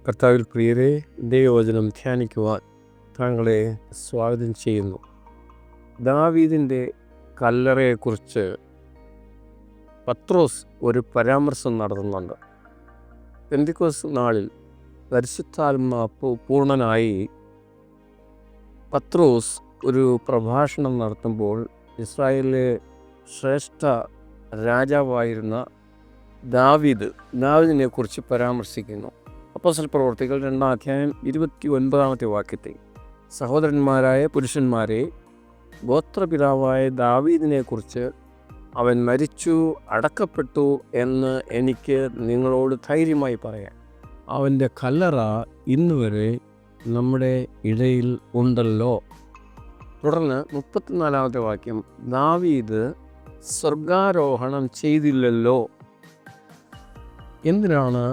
കർത്താവിൽ പ്രിയരെ, ദൈവവചനം ധ്യാനിക്കുവാൻ താങ്കളെ സ്വാഗതം ചെയ്യുന്നു. ദാവീദിൻ്റെ കല്ലറയെക്കുറിച്ച് പത്രോസ് ഒരു പരാമർശം നടത്തുന്നുണ്ട്. പെന്തിക്കോസ്ത് നാളിൽ പരിശുദ്ധാത്മാവ് പൂർണ്ണനായി പത്രോസ് ഒരു പ്രഭാഷണം നടത്തുമ്പോൾ ഇസ്രായേലിലെ ശ്രേഷ്ഠ രാജാവായിരുന്ന ദാവീദിനെ കുറിച്ച് പരാമർശിക്കുന്നു. അപ്പോസ്തല പ്രവൃത്തികൾ 2-ാം അധ്യായം 29-ാമത്തെ വാക്യത്തിൽ, സഹോദരന്മാരായ പുരുഷന്മാരെ, ഗോത്രപിതാവായ ദാവീദിനെ കുറിച്ച് അവൻ മരിച്ചു അടക്കപ്പെട്ടു എന്ന് എനിക്ക് നിങ്ങളോട് ധൈര്യമായി പറയാം. അവൻ്റെ കല്ലറ ഇന്നുവരെ നമ്മുടെ ഇടയിൽ ഉണ്ടല്ലോ. തുടർന്ന് 34-ാമത്തെ വാക്യം, ദാവീദ് സ്വർഗാരോഹണം ചെയ്തില്ലല്ലോ. എന്തിനാണ്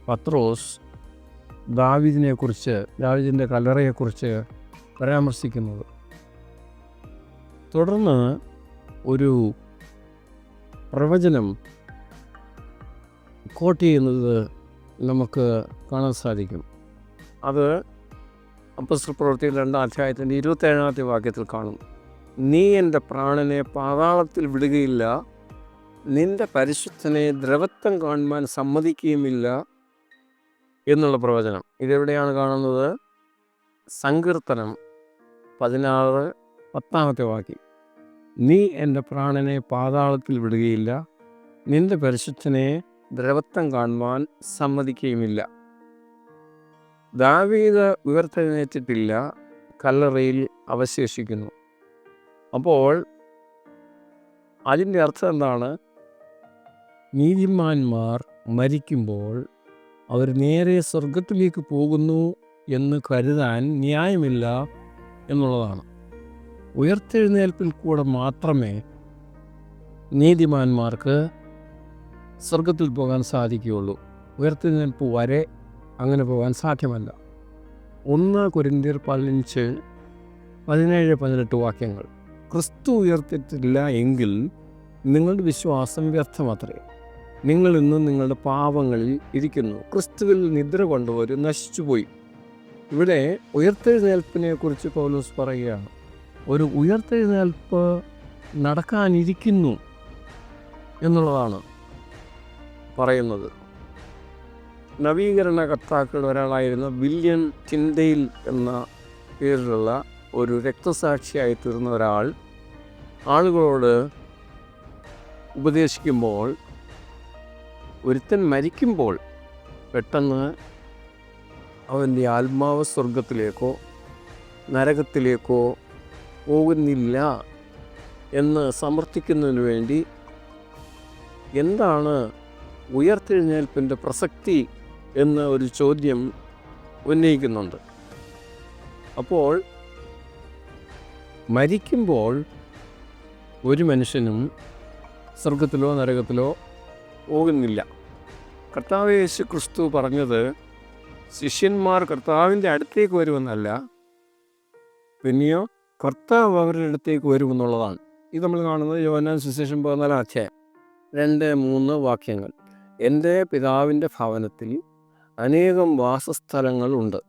പത്രോസ് ദാവീദിൻ്റെ കല്ലറയെക്കുറിച്ച് പരാമർശിക്കുന്നത്? തുടർന്ന് ഒരു പ്രവചനം കോട്ട് ചെയ്യുന്നത് നമുക്ക് കാണാൻ സാധിക്കും. അത് അപ്പോസ്തല പ്രവൃത്തികൾ 2-ാം അധ്യായത്തിൻ്റെ 27-ാമത്തെ വാക്യത്തിൽ കാണും. നീ എൻ്റെ പ്രാണനെ പാതാളത്തിൽ വിടുകയില്ല, നിൻ്റെ പരിശുദ്ധനെ ദ്രവത്വം കാണുവാൻ സമ്മതിക്കുകയുമില്ല എന്നുള്ള പ്രവചനം. ഇതെവിടെയാണ് കാണുന്നത്? സങ്കീർത്തനം 16-10-ാമത്തെ വാക്യം, നീ എൻ്റെ പ്രാണനെ പാതാളത്തിൽ വിടുകയില്ല, നിൻ്റെ പരിശുദ്ധനെ ദ്രവത്വം കാണുവാൻ സമ്മതിക്കുകയുമില്ല. ദാവീദ് ഉയർത്തെഴുന്നേറ്റിട്ടില്ല, കല്ലറയിൽ അവശേഷിക്കുന്നു. അപ്പോൾ അതിൻ്റെ അർത്ഥം എന്താണ്? നീതിമാന്മാർ മരിക്കുമ്പോൾ അവർ നേരെ സ്വർഗത്തിലേക്ക് പോകുന്നു എന്ന് കരുതാൻ ന്യായമില്ല എന്നുള്ളതാണ്. ഉയർത്തെഴുന്നേൽപ്പിൽ കൂടെ മാത്രമേ നീതിമാന്മാർക്ക് സ്വർഗത്തിൽ പോകാൻ സാധിക്കുകയുള്ളൂ. ഉയർത്തെഴുന്നേൽപ്പ് വരെ അങ്ങനെ പോകാൻ സാധ്യമല്ല. 1 കൊരിന്ത്യർ 15-17 വാക്യങ്ങൾ, ക്രിസ്തു ഉയർത്തിയിട്ടില്ല എങ്കിൽ നിങ്ങളുടെ വിശ്വാസം വ്യർത്ഥമത്രേ. നിങ്ങൾ ഇന്നും നിങ്ങളുടെ പാപങ്ങളിൽ ഇരിക്കുന്നു. ക്രിസ്തുവിൽ നിദ്ര കൊണ്ടവർ നശിച്ചുപോയി. ഇവിടെ ഉയർത്തെഴുന്നേൽപ്പിനെ കുറിച്ച് പൗലോസ് പറയുകയാണ്. ഒരു ഉയർത്തെഴുന്നേൽപ്പ് നടക്കാനിരിക്കുന്നു എന്നുള്ളതാണ് പറയുന്നത്. നവീകരണ കർത്താക്കളിൽ ഒരാളായിരുന്ന വില്യം ടിൻഡെയിൽ എന്ന പേരിലുള്ള ഒരു രക്തസാക്ഷിയായി തീർന്ന ഒരാൾ ആളുകളോട് ഉപദേശിക്കുമ്പോൾ, ഒരുത്തൻ മരിക്കുമ്പോൾ പെട്ടെന്ന് അവൻ്റെ ആത്മാവ് സ്വർഗത്തിലേക്കോ നരകത്തിലേക്കോ പോകുന്നില്ല എന്ന് സമർത്ഥിക്കുന്നതിന് വേണ്ടി എന്താണ് ഉയർത്തെഴുന്നേൽപ്പിൻ്റെ പ്രസക്തി എന്ന ഒരു ചോദ്യം ഉന്നയിക്കുന്നുണ്ട്. അപ്പോൾ മരിക്കുമ്പോൾ ഒരു മനുഷ്യനും സ്വർഗത്തിലോ നരകത്തിലോ പോകുന്നില്ല. കർത്താവ് യേശു ക്രിസ്തു പറഞ്ഞത് ശിഷ്യന്മാർ കർത്താവിൻ്റെ അടുത്തേക്ക് വരുമെന്നല്ല, പിന്നെയോ കർത്താവ് അവരുടെ അടുത്തേക്ക് വരുമെന്നുള്ളതാണ്. ഇത് നമ്മൾ കാണുന്നത് യോഹന്നാൻ സുവിശേഷം 14-ാം അധ്യായം 2-3 വാക്യങ്ങൾ. എൻ്റെ പിതാവിൻ്റെ ഭവനത്തിൽ അനേകം വാസസ്ഥലങ്ങളുണ്ട്,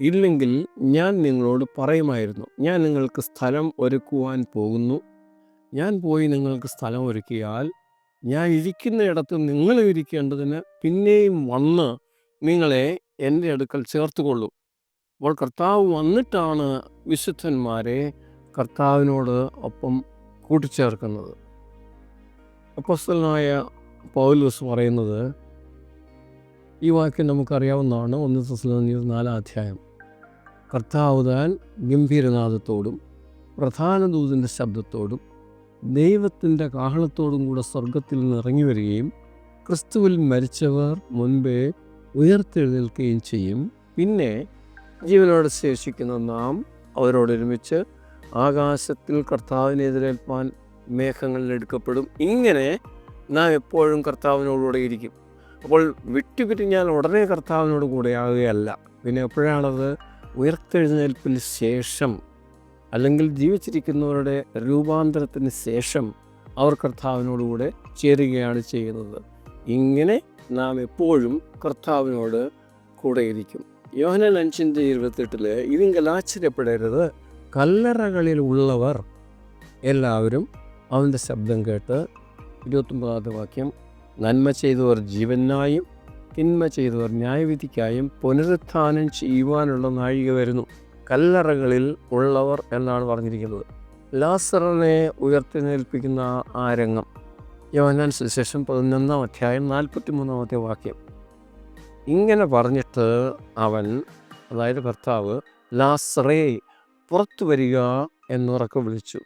ഇല്ലെങ്കിൽ ഞാൻ നിങ്ങളോട് പറയുമായിരുന്നു. ഞാൻ നിങ്ങൾക്ക് സ്ഥലം ഒരുക്കുവാൻ പോകുന്നു. ഞാൻ പോയി നിങ്ങൾക്ക് സ്ഥലം ഒരുക്കിയാൽ ഞാൻ ഇരിക്കുന്ന ഇടത്ത് നിങ്ങൾ ഇരിക്കേണ്ടതിന് പിന്നെയും വന്ന് നിങ്ങളെ എൻ്റെ അടുക്കൽ ചേർത്തുകൊള്ളും. അപ്പോൾ കർത്താവ് വന്നിട്ടാണ് വിശുദ്ധന്മാരെ കർത്താവിനോട് ഒപ്പം കൂട്ടിച്ചേർക്കുന്നത്. അപ്പോസ്തലനായ പൗലോസ് പറയുന്നത്, ഈ വാക്യം നമുക്കറിയാവുന്നതാണ്. 1 തെസ്സലോനിക്കർ 4-ാം അധ്യായം, കർത്താവ് താൻ ഗംഭീരനാദത്തോടും പ്രധാന ദൂതൻ്റെ ശബ്ദത്തോടും ദൈവത്തിൻ്റെ കാഹളത്തോടും കൂടെ സ്വർഗത്തിൽ നിന്ന് ഇറങ്ങി വരികയും ക്രിസ്തുവിൽ മരിച്ചവർ മുൻപേ ഉയർത്തെഴുന്നേൽക്കുകയും ചെയ്യും. പിന്നെ ജീവനോടെ ശേഷിക്കുന്ന നാം അവരോടൊരുമിച്ച് ആകാശത്തിൽ കർത്താവിനെ എതിരേൽപ്പാൻ മേഘങ്ങളിൽ എടുക്കപ്പെടും. ഇങ്ങനെ നാം എപ്പോഴും കർത്താവിനോടുകൂടെ ഇരിക്കും. അപ്പോൾ വിട്ടുപിരിഞ്ഞാൽ ഉടനെ കർത്താവിനോട് കൂടെ ആകുകയല്ല. പിന്നെ എപ്പോഴാണത്? ഉയർത്തെഴുന്നേൽപ്പിന് ശേഷം, അല്ലെങ്കിൽ ജീവിച്ചിരിക്കുന്നവരുടെ രൂപാന്തരത്തിന് ശേഷം അവർ കർത്താവിനോടുകൂടെ ചേരുകയാണ് ചെയ്യുന്നത്. ഇങ്ങനെ നാം എപ്പോഴും കർത്താവിനോട് കൂടെയിരിക്കും. യോഹന്നാൻ 5:28 ഇതിങ്കൽ ആശ്ചര്യപ്പെടരുത്, കല്ലറകളിൽ ഉള്ളവർ എല്ലാവരും അവൻ്റെ ശബ്ദം കേട്ട്. 29 വാക്യം, നന്മ ചെയ്തവർ ജീവനായും തിന്മ ചെയ്തവർ ന്യായവിധിക്കായും പുനരുത്ഥാനം ചെയ്യുവാനുള്ള നാഴിക വരുന്നു. കല്ലറകളിൽ ഉള്ളവർ എന്നാണ് പറഞ്ഞിരിക്കുന്നത്. ലാസറിനെ ഉയർത്തെഴുന്നേൽപ്പിക്കുന്ന ആ രംഗം യോഹന്നാൻ സുവിശേഷം 11:43 വാക്യം. ഇങ്ങനെ പറഞ്ഞിട്ട് അവൻ, അതായത് കർത്താവ്, ലാസറേ പുറത്തു വരിക എന്നുറക്കെ വിളിച്ചു.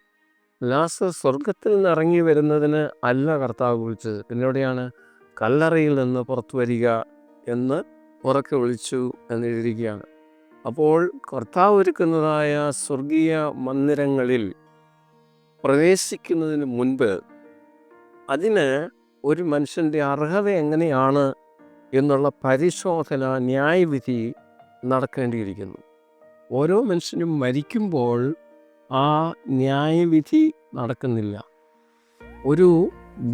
ലാസർ സ്വർഗത്തിൽ നിന്ന് ഇറങ്ങി വരുന്നതിന് അല്ല കർത്താവ് വിളിച്ചത്. പിന്നെവിടെയാണ്? കല്ലറയിൽ നിന്ന് പുറത്തു വരിക എന്ന് ഉറക്കെ വിളിച്ചു എന്നെഴുതിയിരിക്കുകയാണ്. അപ്പോൾ കർത്താവ് ഒരുക്കുന്നതായ സ്വർഗീയ മന്ദിരങ്ങളിൽ പ്രവേശിക്കുന്നതിന് മുൻപ് അതിന് ഒരു മനുഷ്യൻ്റെ അർഹത എങ്ങനെയാണ് എന്നുള്ള പരിശോധന, ന്യായവിധി നടക്കേണ്ടിയിരിക്കുന്നു. ഓരോ മനുഷ്യനും മരിക്കുമ്പോൾ ആ ന്യായവിധി നടക്കുന്നില്ല. ഒരു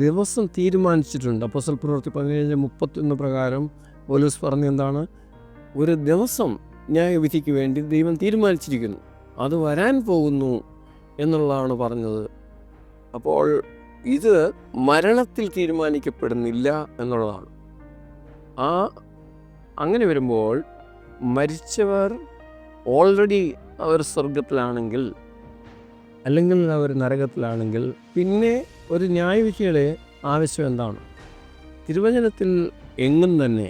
ദിവസം തീരുമാനിച്ചിട്ടുണ്ട്. അപ്പോസ്തലപ്രവൃത്തി 17:31 പ്രകാരം പൗലോസ് പറഞ്ഞ എന്താണ്? ഒരു ദിവസം ന്യായവിധിക്ക് വേണ്ടി ദൈവം തീരുമാനിച്ചിരിക്കുന്നു, അത് വരാൻ പോകുന്നു എന്നുള്ളതാണ് പറഞ്ഞത്. അപ്പോൾ ഇത് മരണത്തിൽ തീരുമാനിക്കപ്പെടുന്നില്ല എന്നുള്ളതാണ്. അങ്ങനെ വരുമ്പോൾ മരിച്ചവർ ഓൾറെഡി അവർ സ്വർഗത്തിലാണെങ്കിൽ അല്ലെങ്കിൽ അവർ നരകത്തിലാണെങ്കിൽ പിന്നെ ഒരു ന്യായവിധിയുടെ ആവശ്യം എന്താണ്? തിരുവചനത്തിൽ എങ്ങും തന്നെ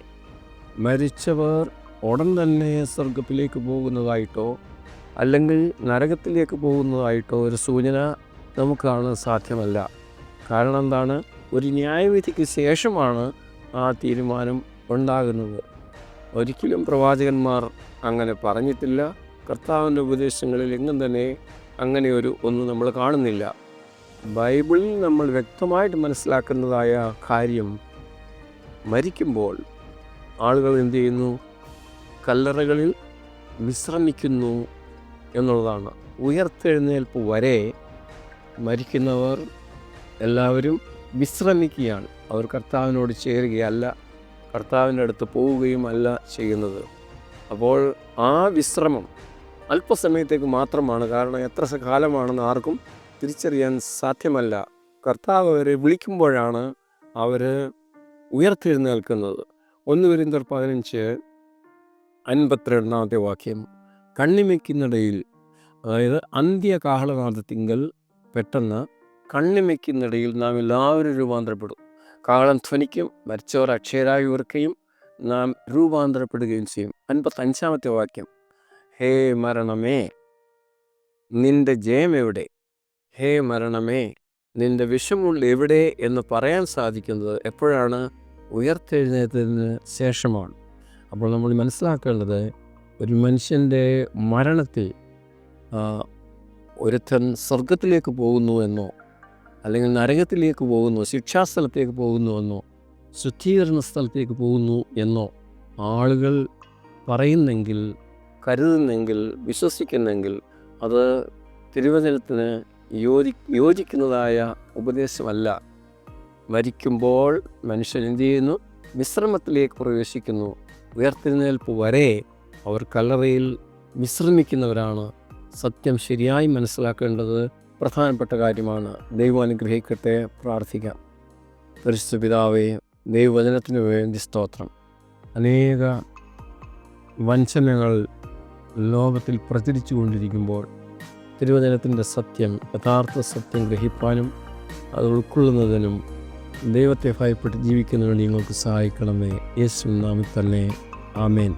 മരിച്ചവർ ഉടൻ തന്നെ സ്വർഗത്തിലേക്ക് പോകുന്നതായിട്ടോ അല്ലെങ്കിൽ നരകത്തിലേക്ക് പോകുന്നതായിട്ടോ ഒരു സൂചന നമുക്ക് കാണാൻ സാധ്യമല്ല. കാരണം എന്താണ്? ഒരു ന്യായവിധിക്ക് ശേഷമാണ് ആ തീരുമാനം ഉണ്ടാകുന്നത്. ഒരിക്കലും പ്രവാചകന്മാർ അങ്ങനെ പറഞ്ഞിട്ടില്ല. കർത്താവിൻ്റെ ഉപദേശങ്ങളിൽ എങ്ങും തന്നെ അങ്ങനെ ഒന്നും നമ്മൾ കാണുന്നില്ല. ബൈബിളിൽ നമ്മൾ വ്യക്തമായിട്ട് മനസ്സിലാക്കുന്നതായ കാര്യം, മരിക്കുമ്പോൾ ആളുകൾ എന്ത് ചെയ്യുന്നു? കല്ലറകളിൽ വിശ്രമിക്കുന്നു എന്നുള്ളതാണ്. ഉയർത്തെഴുന്നേൽപ്പ് വരെ മരിക്കുന്നവർ എല്ലാവരും വിശ്രമിക്കുകയാണ്. അവർ കർത്താവിനോട് ചേരുകയല്ല, കർത്താവിൻ്റെ അടുത്ത് പോവുകയും അല്ല ചെയ്യുന്നത്. അപ്പോൾ ആ വിശ്രമം അല്പസമയത്തേക്ക് മാത്രമാണ്. കാരണം എത്ര കാലമാണെന്ന് ആർക്കും തിരിച്ചറിയാൻ സാധ്യമല്ല. കർത്താവ് അവരെ വിളിക്കുമ്പോഴാണ് അവർ ഉയർത്തെഴുന്നേൽക്കുന്നത്. 1 കൊരിന്ത്യർ 15:52 വാക്യം, കണ്ണിമയ്ക്കുന്നിടയിൽ, അതായത് അന്ത്യകാഹളനാദത്തിങ്കൽ പെട്ടെന്ന് കണ്ണിമയ്ക്കുന്നിടയിൽ നാം എല്ലാവരും രൂപാന്തരപ്പെടും. കാഹളം ധ്വനിക്കും, മരിച്ചവർ അക്ഷയരായി ഉയർക്കുകയും നാം രൂപാന്തരപ്പെടുകയും ചെയ്യും. 55 വാക്യം, ഹേ മരണമേ നിന്റെ ജയം എവിടെ? ഹേ മരണമേ നിന്റെ വിഷമുള്ള എവിടെ എന്ന് പറയാൻ സാധിക്കുന്നത് എപ്പോഴാണ്? ഉയർത്തെഴുന്നേറ്റതിന് ശേഷമാണ്. അപ്പോൾ നമ്മൾ മനസ്സിലാക്കേണ്ടത്, ഒരു മനുഷ്യൻ്റെ മരണത്തിൽ ഒരുത്തൻ സ്വർഗത്തിലേക്ക് പോകുന്നു എന്നോ അല്ലെങ്കിൽ നരകത്തിലേക്ക് പോകുന്നു, ശിക്ഷാസ്ഥലത്തേക്ക് പോകുന്നു എന്നോ ശുദ്ധീകരണ സ്ഥലത്തേക്ക് പോകുന്നു എന്നോ ആളുകൾ പറയുന്നെങ്കിൽ, കരുതുന്നെങ്കിൽ, വിശ്വസിക്കുന്നെങ്കിൽ അത് തിരുവചനത്തിന് യോജിക്കുന്നതായ ഉപദേശമല്ല. മരിക്കുമ്പോൾ മനുഷ്യൻ എന്ത് ചെയ്യുന്നു? വിശ്രമത്തിലേക്ക് പ്രവേശിക്കുന്നു. ഉയർത്തെഴുന്നേൽപ്പ് വരെ അവർ കല്ലറയിൽ വിശ്രമിക്കുന്നവരാണ്. സത്യം ശരിയായി മനസ്സിലാക്കേണ്ടത് പ്രധാനപ്പെട്ട കാര്യമാണ്. ദൈവം അനുഗ്രഹിക്കട്ടെ. പ്രാർത്ഥിക്കാം. പരിശുദ്ധ പിതാവേ, ദൈവവചനത്തിന് വേണ്ടി സ്തോത്രം. അനേക വഞ്ചനകൾ ലോകത്തിൽ പ്രചരിച്ചു കൊണ്ടിരിക്കുമ്പോൾ തിരുവചനത്തിൻ്റെ സത്യം, യഥാർത്ഥ സത്യം ഗ്രഹിപ്പാനും അത് ഉൾക്കൊള്ളുന്നതിനും ദൈവത്തെ ഭയപ്പെട്ട് ജീവിക്കുന്നതിന് നിങ്ങൾക്ക് സഹായിക്കണമേ. യേശുവിൻ നാമത്തിൽ തന്നെ. ആമേൻ.